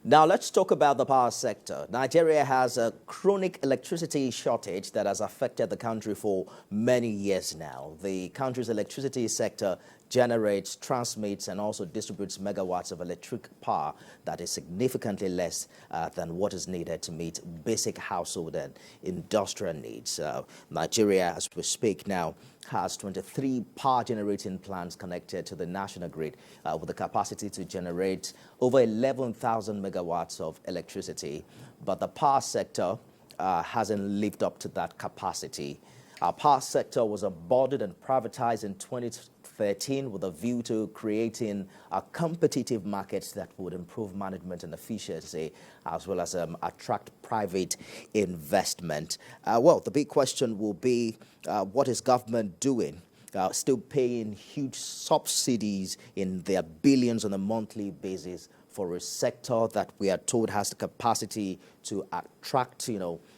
Now let's talk about the power sector. Nigeria has a chronic electricity shortage that has affected the country for many years now. The country's electricity sector generates, transmits, and also distributes megawatts of electric power that is significantly less than what is needed to meet basic household and industrial needs. Nigeria, as we speak now, has 23 power generating plants connected to the national grid with the capacity to generate over 11,000 megawatts of electricity. But the power sector hasn't lived up to that capacity. Our power sector was aborted and privatized in 2013 with a view to creating a competitive market that would improve management and efficiency, as well as attract private investment. Well, the big question will be, what is government doing? Still paying huge subsidies in their billions on a monthly basis for a sector that we are told has the capacity to attract,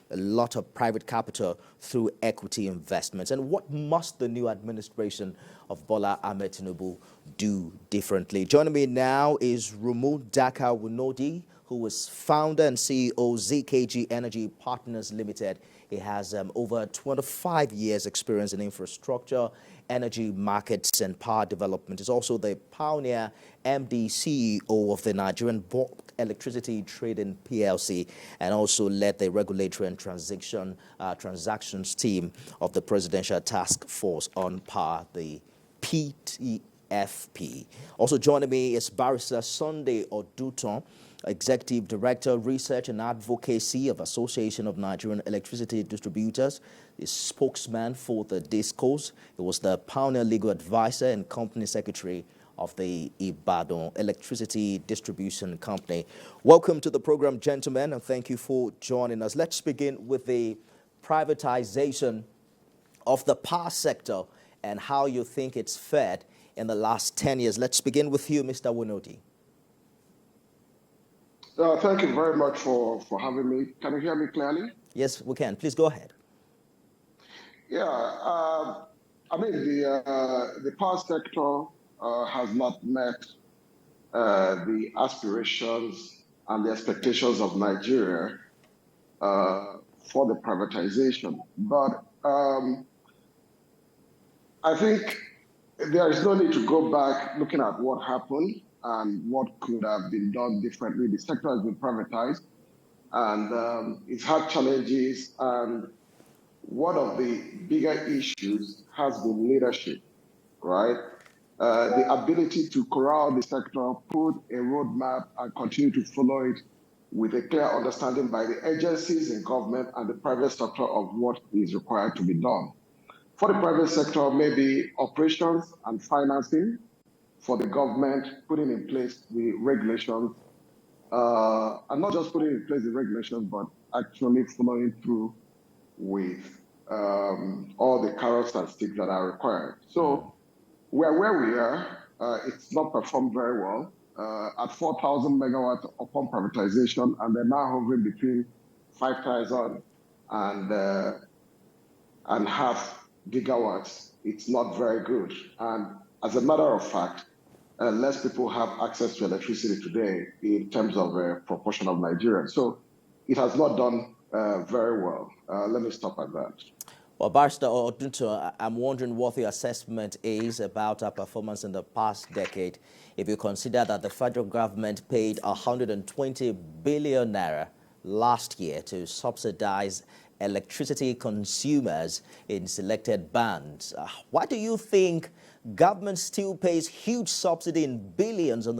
a lot of private capital through equity investments. And what must the new administration of Bola Ahmed Tinubu do differently? Joining me now is Rumu Daka Wunodi, who is founder and CEO ZKG Energy Partners Limited. He has over 25 years experience in infrastructure, energy markets, and power development. He's also the pioneer MD CEO of the Nigerian Bulk Electricity Trading PLC, and also led the regulatory and transactions team of the Presidential Task Force on Power, the PTFP. Also joining me is Barrister Sunday Oduton, Executive Director, Research and Advocacy of Association of Nigerian Electricity Distributors, is spokesman for the DISCOs. He was the pioneer legal advisor and company secretary of the Ibadan Electricity Distribution Company. Welcome to the program, gentlemen, and thank you for joining us. Let's begin with the privatization of the power sector and how you think it's fared in the last 10 years. Let's begin with you, Mr. Wunodi. Thank you very much for having me. Can you hear me clearly? Yes, we can. Please go ahead. Yeah, the power sector has not met the aspirations and the expectations of Nigeria for the privatization. But I think there is no need to go back looking at what happened and what could have been done differently. The sector has been privatized, and it's had challenges, and one of the bigger issues has been leadership, right? The ability to corral the sector, put a roadmap, and continue to follow it with a clear understanding by the agencies in government and the private sector of what is required to be done. For the private sector, maybe operations and financing. For the government, putting in place the regulations, and not just putting in place the regulations, but actually following through with all the carrots and sticks that are required. So we're where we are. It's not performed very well. At 4,000 megawatts upon privatization, and they're now hovering between 5,000 and half gigawatts. It's not very good. And as a matter of fact, less people have access to electricity today in terms of a proportion of Nigerians. So it has not done very well. Let me stop at that. Well, Barrister Odunto, I'm wondering what your assessment is about our performance in the past decade. If you consider that the federal government paid 120 billion naira last year to subsidize electricity consumers in selected bands, why do you think government still pays huge subsidy in billions on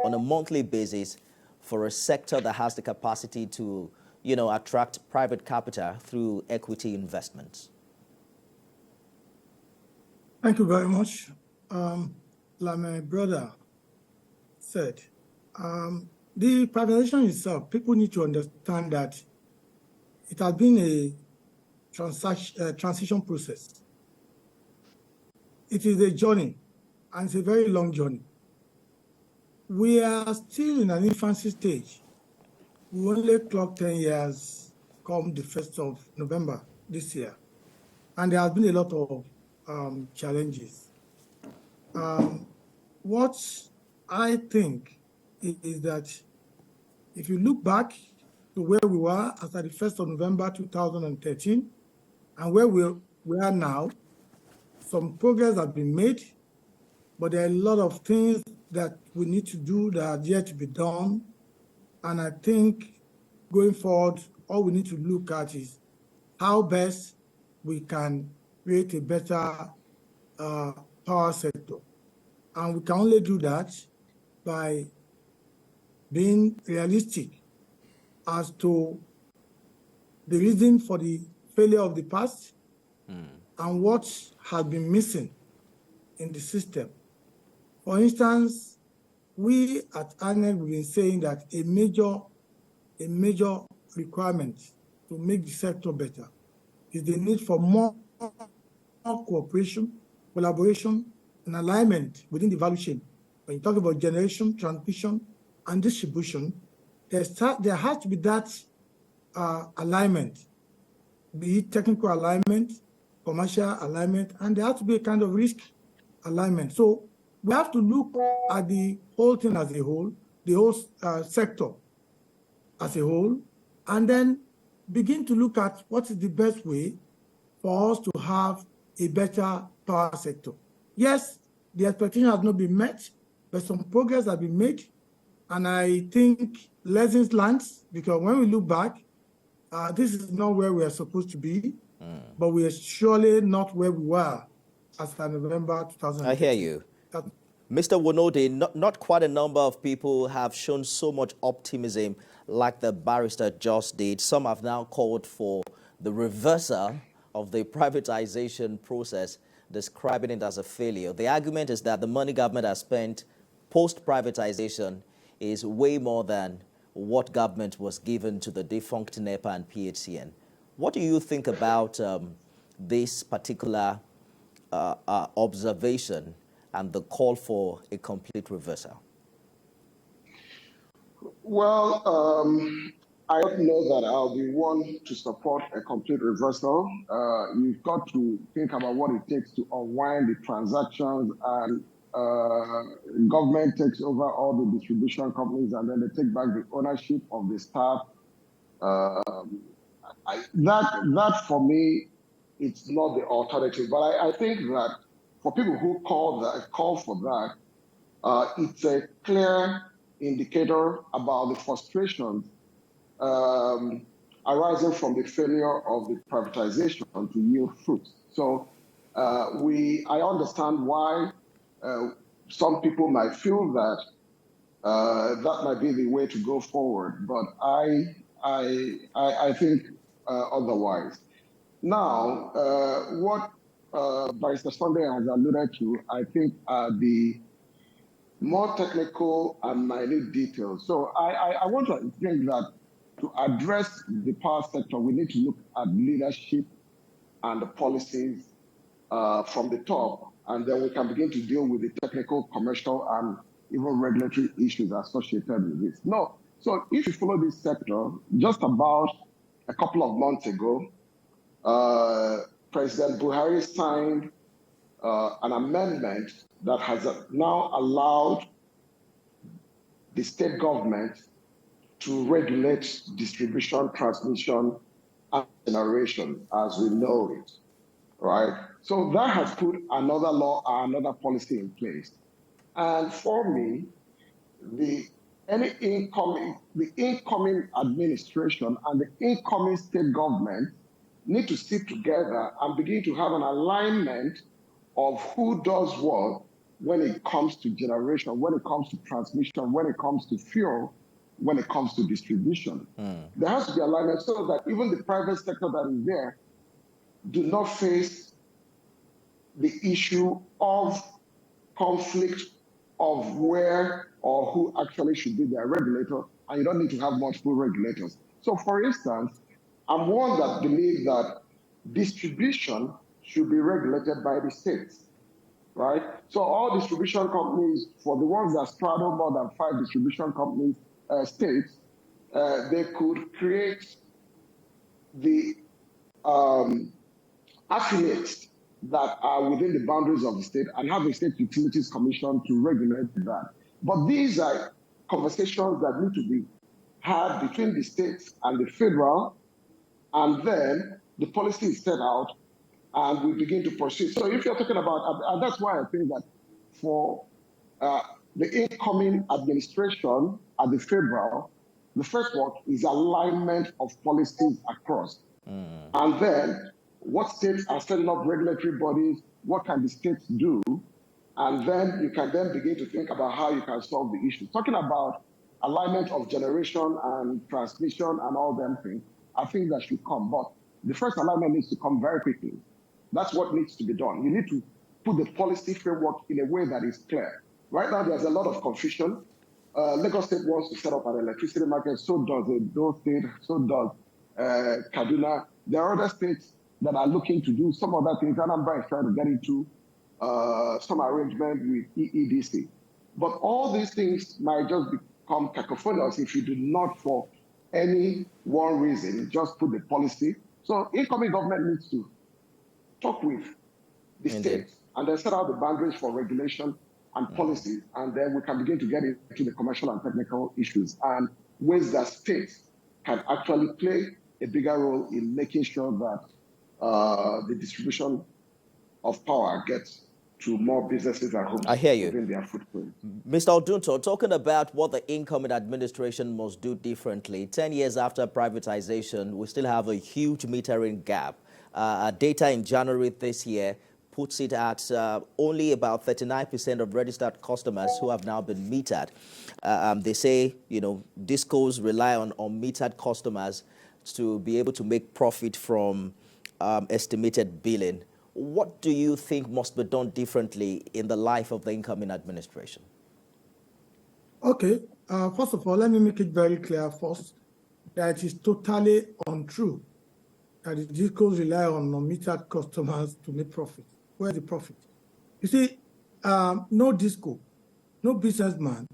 a monthly basis for a sector that has the capacity to, attract private capital through equity investments? Thank you very much. Like my brother said, the privatization itself, people need to understand that it has been a transition process. It is a journey, and it's a very long journey. We are still in an infancy stage. We only clocked 10 years come the 1st of November this year, and there has been a lot of challenges. What I think is that If you look back to where we were as at the 1st of November 2013 and where we are now, some progress has been made, but there are a lot of things that we need to do that are yet to be done. And I think going forward, all we need to look at is how best we can create a better power sector. And we can only do that by being realistic as to the reason for the failure of the past and what has been missing in the system. For instance, we at ANEC have been saying that a major requirement to make the sector better is the need for more cooperation, collaboration, and alignment within the value chain. When you talk about generation, transmission, and distribution, there has to be that alignment, be it technical alignment, commercial alignment, and there has to be a kind of risk alignment. So we have to look at the whole thing as a whole, the whole sector as a whole, and then begin to look at what is the best way for us to have a better power sector. Yes, the expectation has not been met, but some progress has been made. And I think lessons learned, because when we look back, this is not where we are supposed to be, but we are surely not where we were as of November 2000. I hear you. Mr. Wonode, not quite a number of people have shown so much optimism like the barrister just did. Some have now called for the reversal of the privatization process, describing it as a failure. The argument is that the money government has spent post-privatization is way more than what government was given to the defunct NEPA and PHCN. What do you think about this particular observation and the call for a complete reversal? Well, I don't know that I'll be one to support a complete reversal. You've got to think about what it takes to unwind the transactions, and government takes over all the distribution companies and then they take back the ownership of the staff. That for me, it's not the alternative. But I think that for people who call for that, it's a clear indicator about the frustrations arising from the failure of the privatization to yield fruits. So I understand why some people might feel that that might be the way to go forward, but I think otherwise. Now, what Barrister Sunday has alluded to, I think, are the more technical and minute details. So I want to think that to address the power sector, we need to look at leadership and the policies from the top, and then we can begin to deal with the technical, commercial, and even regulatory issues associated with this. No. So if you follow this sector, just about a couple of months ago, President Buhari signed an amendment that has now allowed the state government to regulate distribution, transmission, and generation as we know it, right? So that has put another law, another policy in place. And for me, the incoming administration and the incoming state government need to sit together and begin to have an alignment of who does what when it comes to generation, when it comes to transmission, when it comes to fuel, when it comes to distribution. There has to be alignment so that even the private sector that is there do not face the issue of conflict of where or who actually should be their regulator, and you don't need to have multiple regulators. So for instance, I'm one that believes that distribution should be regulated by the states, right? So all distribution companies, for the ones that straddle more than 5 distribution companies, states, they could create the affiliates that are within the boundaries of the state and have a state utilities commission to regulate that. But these are conversations that need to be had between the states and the federal, and then the policy is set out and we begin to proceed. So if you're talking about, and that's why I think that for uh, the incoming administration at the federal, the first work is alignment of policies across. And then what states are setting up regulatory bodies, what can the states do? And then you can then begin to think about how you can solve the issue. Talking about alignment of generation and transmission and all them things, I think that should come. But the first alignment needs to come very quickly. That's what needs to be done. You need to put the policy framework in a way that is clear. Right now, there's a lot of confusion. Lagos State wants to set up an electricity market, so does Edo State, so does Kaduna. There are other states that are looking to do some other things. Anambra is trying to get into some arrangement with EEDC. But all these things might just become cacophonous if you do not, for any one reason, just put the policy. So incoming government needs to talk with the states and then set out the boundaries for regulation and policy, and then we can begin to get into the commercial and technical issues and ways that states can actually play a bigger role in making sure that the distribution of power gets to more businesses and homes. I hear you. Within their footprint. Mr. Odunto, talking about what the incoming administration must do differently, 10 years after privatization, we still have a huge metering gap. Data in January this year puts it at only about 39% of registered customers who have now been metered. They say, discos rely on metered customers to be able to make profit from estimated billing. What do you think must be done differently in the life of the incoming administration? Okay, first of all, let me make it very clear first that it is totally untrue that the discos rely on non-metered customers to make profit. Where's the profit? You see, no disco, no businessman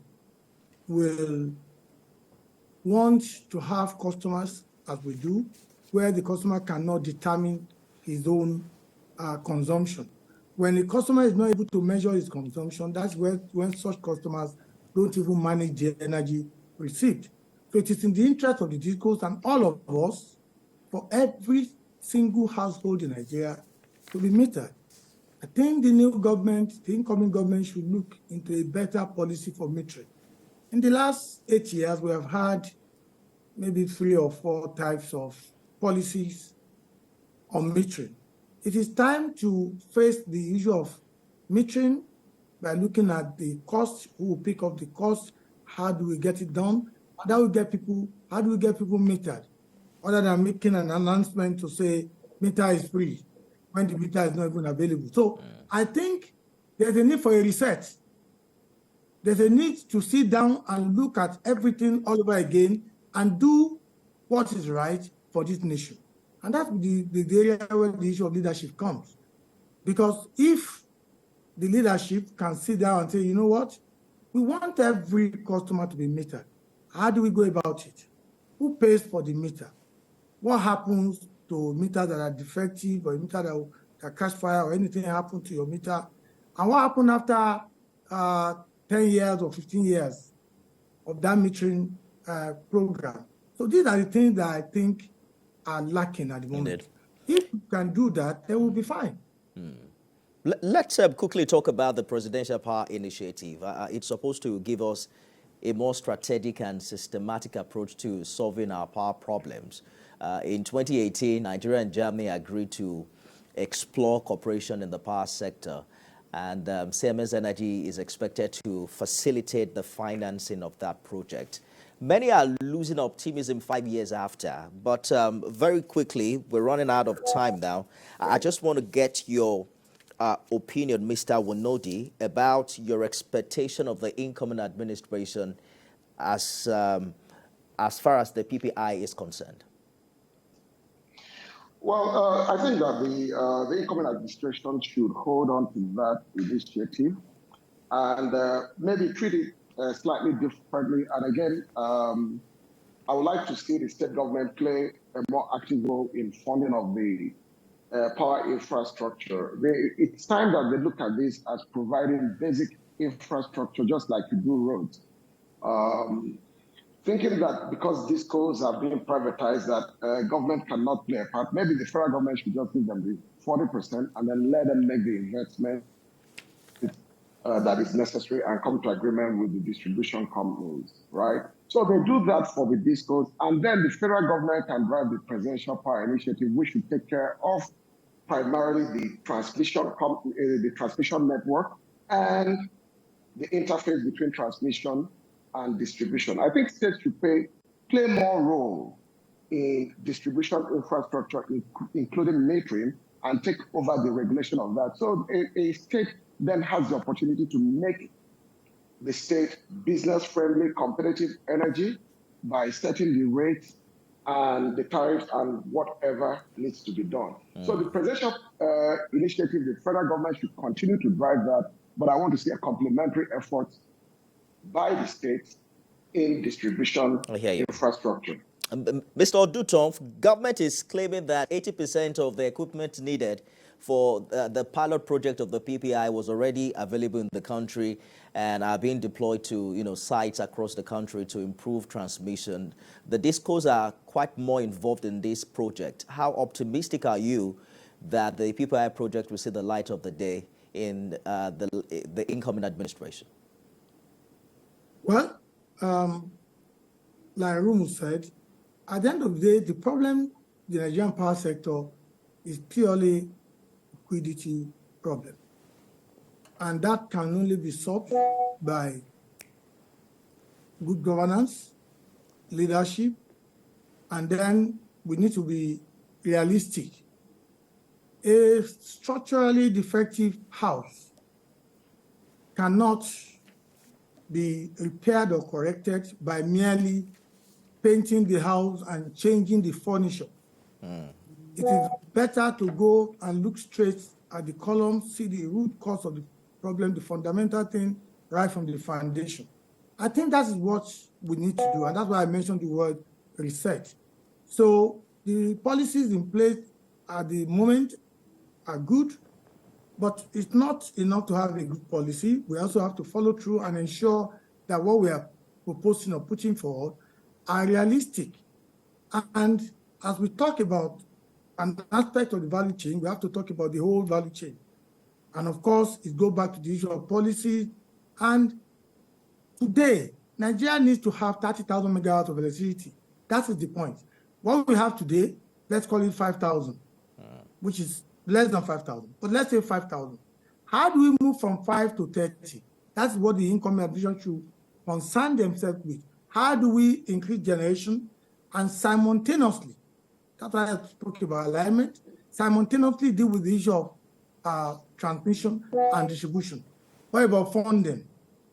will want to have customers, as we do, where the customer cannot determine his own consumption. When the customer is not able to measure his consumption, that's when such customers don't even manage the energy received. So it is in the interest of the discos and all of us, for every single household in Nigeria to be metered. I think the new government, the incoming government, should look into a better policy for metering. In the last 8 years, we have had maybe 3 or 4 types of policies on metering. It is time to face the issue of metering by looking at the cost, who will pick up the cost, how do we get it done, how do we get people metered, other than making an announcement to say meter is free when the meter is not even available. So I think there's a need for a reset. There's a need to sit down and look at everything all over again and do what is right for this nation. And that's the area where the issue of leadership comes. Because if the leadership can sit down and say, you know what, we want every customer to be metered. How do we go about it? Who pays for the meter? What happens to meters that are defective, or a meter that catch fire, or anything happen to your meter? And what happened after 10 years or 15 years of that metering program? So these are the things that I think are lacking at the moment. Indeed. If we can do that, then we'll be fine. Let's quickly talk about the Presidential Power Initiative. It's supposed to give us a more strategic and systematic approach to solving our power problems. In 2018, Nigeria and Germany agreed to explore cooperation in the power sector, and Siemens Energy is expected to facilitate the financing of that project. Many are losing optimism 5 years after, but very quickly, we're running out of time now. I just want to get your opinion, Mr. Wunodi, about your expectation of the incoming administration as far as the PPI is concerned. Well, I think that the incoming administration should hold on to that initiative and maybe treat it slightly differently. And again, I would like to see the state government play a more active role in funding of the power infrastructure. It's time that they look at this as providing basic infrastructure, just like you do roads. thinking that because these coals are being privatized, that government cannot play a part. Maybe the federal government should just give them the 40% and then let them make the investment that is necessary and come to agreement with the distribution companies, right? So they do that for the discos, and then the federal government can drive the presidential power initiative, which should take care of primarily the transmission network and the interface between transmission and distribution. I think states should play more role in distribution infrastructure, including metering, and take over the regulation of that. So a state then has the opportunity to make the state business-friendly, competitive energy by setting the rates and the tariffs and whatever needs to be done. So the presidential initiative, the federal government should continue to drive that, but I want to see a complementary effort by the states in distribution infrastructure. Mr. Oduton, government is claiming that 80% of the equipment needed for the pilot project of the PPI was already available in the country and are being deployed to sites across the country to improve transmission. The DISCOs are quite more involved in this project. How optimistic are you that the PPI project will see the light of the day in the incoming administration? Well, like Rumu said, at the end of the day, the problem the Nigerian power sector is purely liquidity problem. And that can only be solved by good governance, leadership, and then we need to be realistic. A structurally defective house cannot be repaired or corrected by merely painting the house and changing the furniture. It is better to go and look straight at the columns, see the root cause of the problem, the fundamental thing, right from the foundation. I think that is what we need to do, and that's why I mentioned the word reset. So the policies in place at the moment are good, but it's not enough to have a good policy. We also have to follow through and ensure that what we are proposing or putting forward are realistic. And as we talk about an aspect of the value chain, we have to talk about the whole value chain. And of course, it goes back to the issue of policy. And today, Nigeria needs to have 30,000 megawatts of electricity. That is the point. What we have today, let's call it 5,000, which is less than 5,000. But let's say 5,000. How do we move from 5 to 30? That's what the incoming administration should concern themselves with. How do we increase generation and simultaneously, that's why I spoke about alignment, simultaneously deal with the issue of transmission and distribution. What about funding?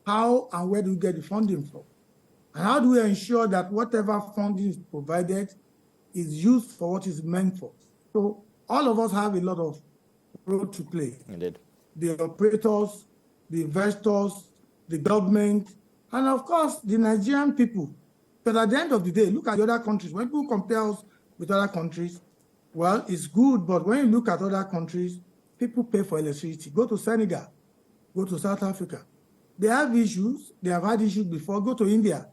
How and where do we get the funding from? And how do we ensure that whatever funding is provided is used for what it's meant for? So all of us have a lot of role to play. Indeed. The operators, the investors, the government, and of course, the Nigerian people. But at the end of the day, look at the other countries. When people compare us with other countries, well, it's good, but when you look at other countries, people pay for electricity. Go to Senegal, go to South Africa. They have issues. They have had issues before. Go to India.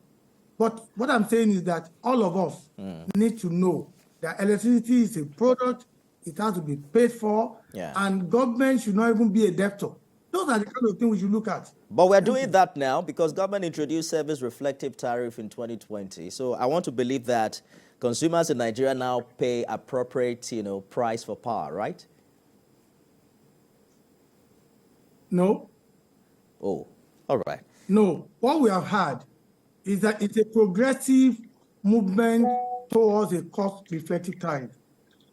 But what I'm saying is that all of us need to know that electricity is a product. It has to be paid for. And government should not even be a debtor. Those are the kind of things we should look at. But we're doing that now because government introduced service reflective tariff in 2020. So I want to believe that consumers in Nigeria now pay appropriate, price for power, right? No. Oh, all right. No. What we have had is that it's a progressive movement towards a cost-reflective tariff.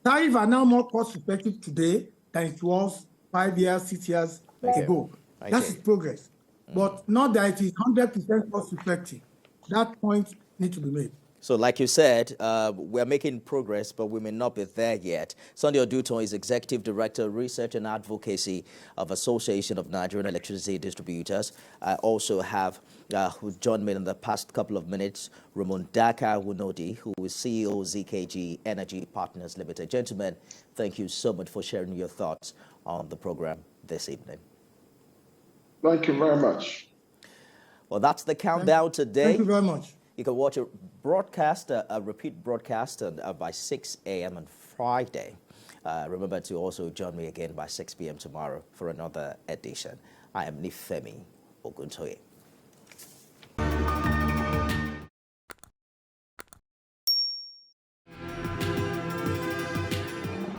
Tariffs are now more cost-reflective today than it was 5 years, 6 years ago. That is progress. But not that it is 100% cost-reflective. That point needs to be made. So like you said, we're making progress, but we may not be there yet. Sunday Oduton is Executive Director, Research and Advocacy of Association of Nigerian Electricity Distributors. I also have, who joined me in the past couple of minutes, Ramon Daka Wunodi, who is CEO ZKG Energy Partners Limited. Gentlemen, thank you so much for sharing your thoughts on the program this evening. Thank you very much. Well, that's the countdown today. Thank you very much. You can watch a broadcast, a repeat broadcast by 6 a.m. on Friday. Remember to also join me again by 6 p.m. tomorrow for another edition. I am Nifemi Oguntoye.